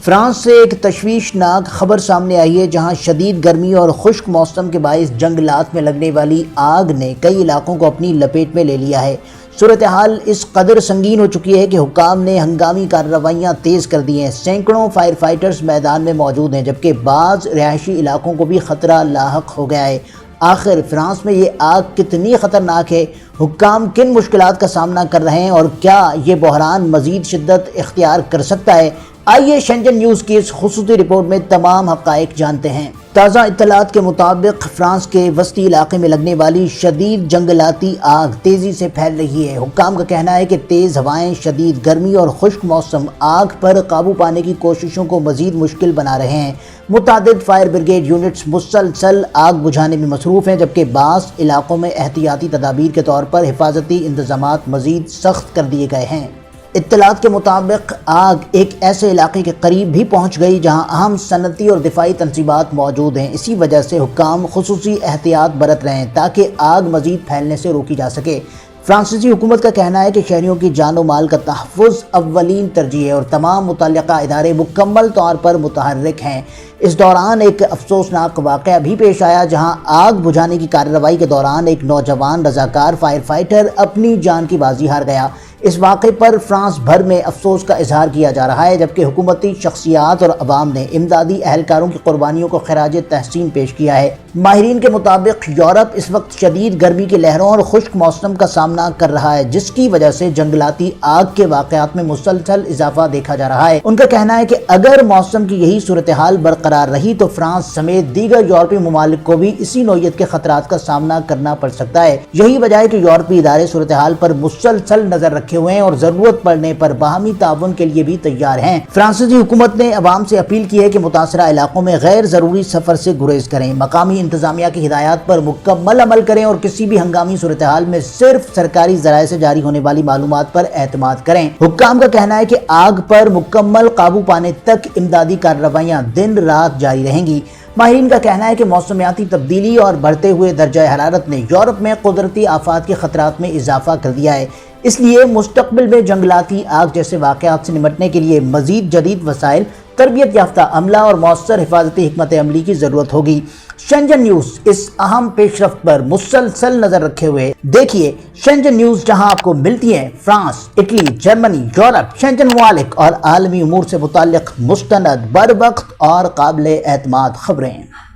France سے ایک تشویشناک خبر سامنے آئی ہے، جہاں شدید گرمی اور خشک موسم کے باعث جنگلات میں لگنے والی آگ نے کئی علاقوں کو اپنی لپیٹ میں لے لیا ہے۔ صورتحال اس قدر سنگین ہو چکی ہے کہ حکام نے ہنگامی کارروائیاں تیز کر دی ہیں۔ سینکڑوں فائر فائٹرز میدان میں موجود ہیں، جبکہ بعض رہائشی علاقوں کو بھی خطرہ لاحق ہو گیا ہے۔ آخر فرانس میں یہ آگ کتنی خطرناک ہے، حکام کن مشکلات کا سامنا کر رہے ہیں اور کیا یہ بحران مزید شدت اختیار کر سکتا ہے؟ آئیے شنجن نیوز کی اس خصوصی رپورٹ میں تمام حقائق جانتے ہیں۔ تازہ اطلاعات کے مطابق فرانس کے وسطی علاقے میں لگنے والی شدید جنگلاتی آگ تیزی سے پھیل رہی ہے۔ حکام کا کہنا ہے کہ تیز ہوائیں، شدید گرمی اور خشک موسم آگ پر قابو پانے کی کوششوں کو مزید مشکل بنا رہے ہیں۔ متعدد فائر بریگیڈ یونٹس مسلسل آگ بجھانے میں مصروف ہیں، جبکہ بعض علاقوں میں احتیاطی تدابیر کے طور پر حفاظتی انتظامات مزید سخت کر دیے گئے ہیں۔ اطلاعات کے مطابق آگ ایک ایسے علاقے کے قریب بھی پہنچ گئی جہاں اہم صنعتی اور دفاعی تنصیبات موجود ہیں۔ اسی وجہ سے حکام خصوصی احتیاط برت رہے ہیں تاکہ آگ مزید پھیلنے سے روکی جا سکے۔ فرانسیسی حکومت کا کہنا ہے کہ شہریوں کی جان و مال کا تحفظ اولین ترجیح ہے اور تمام متعلقہ ادارے مکمل طور پر متحرک ہیں۔ اس دوران ایک افسوسناک واقعہ بھی پیش آیا، جہاں آگ بجھانے کی کارروائی کے دوران ایک نوجوان رضاکار فائر فائٹر اپنی جان کی بازی ہار گیا۔ اس واقعے پر فرانس بھر میں افسوس کا اظہار کیا جا رہا ہے، جبکہ حکومتی شخصیات اور عوام نے امدادی اہلکاروں کی قربانیوں کو خراج تحسین پیش کیا ہے۔ ماہرین کے مطابق یورپ اس وقت شدید گرمی کی لہروں اور خشک موسم کا سامنا کر رہا ہے، جس کی وجہ سے جنگلاتی آگ کے واقعات میں مسلسل اضافہ دیکھا جا رہا ہے۔ ان کا کہنا ہے کہ اگر موسم کی یہی صورتحال برقرار رہی تو فرانس سمیت دیگر یورپی ممالک کو بھی اسی نوعیت کے خطرات کا سامنا کرنا پڑ سکتا ہے۔ یہی وجہ ہے کہ یورپی ادارے صورتحال پر مسلسل نظر رکھے ہوئے ہیں اور ضرورت پڑنے پر باہمی تعاون کے لیے بھی تیار ہیں۔ فرانسیسی حکومت نے عوام سے اپیل کی ہے کہ متاثرہ علاقوں میں غیر ضروری سفر سے گریز کریں، مقامی انتظامیہ کی ہدایات پر مکمل عمل کریں اور کسی بھی ہنگامی صورتحال میں صرف سرکاری ذرائع سے جاری ہونے والی معلومات پر اعتماد کریں۔ حکام کا کہنا ہے کہ آگ پر مکمل قابو پانے تک امدادی کارروائیاں دن رات جاری رہیں گی۔ ماہرین کا کہنا ہے کہ موسمیاتی تبدیلی اور بڑھتے ہوئے درجہ حرارت نے یورپ میں قدرتی آفات کے خطرات میں اضافہ کر دیا ہے۔ اس لیے مستقبل میں جنگلاتی آگ جیسے واقعات سے نمٹنے کے لیے مزید جدید وسائل، تربیت یافتہ عملہ اور مؤثر حفاظتی حکمت عملی کی ضرورت ہوگی۔ شنجن نیوز اس اہم پیش رفت پر مسلسل نظر رکھے ہوئے دیکھیے شنجن نیوز، جہاں آپ کو ملتی ہیں فرانس، اٹلی، جرمنی، یورپ، شنجن ممالک اور عالمی امور سے متعلق مستند، بر وقت اور قابل اعتماد خبریں۔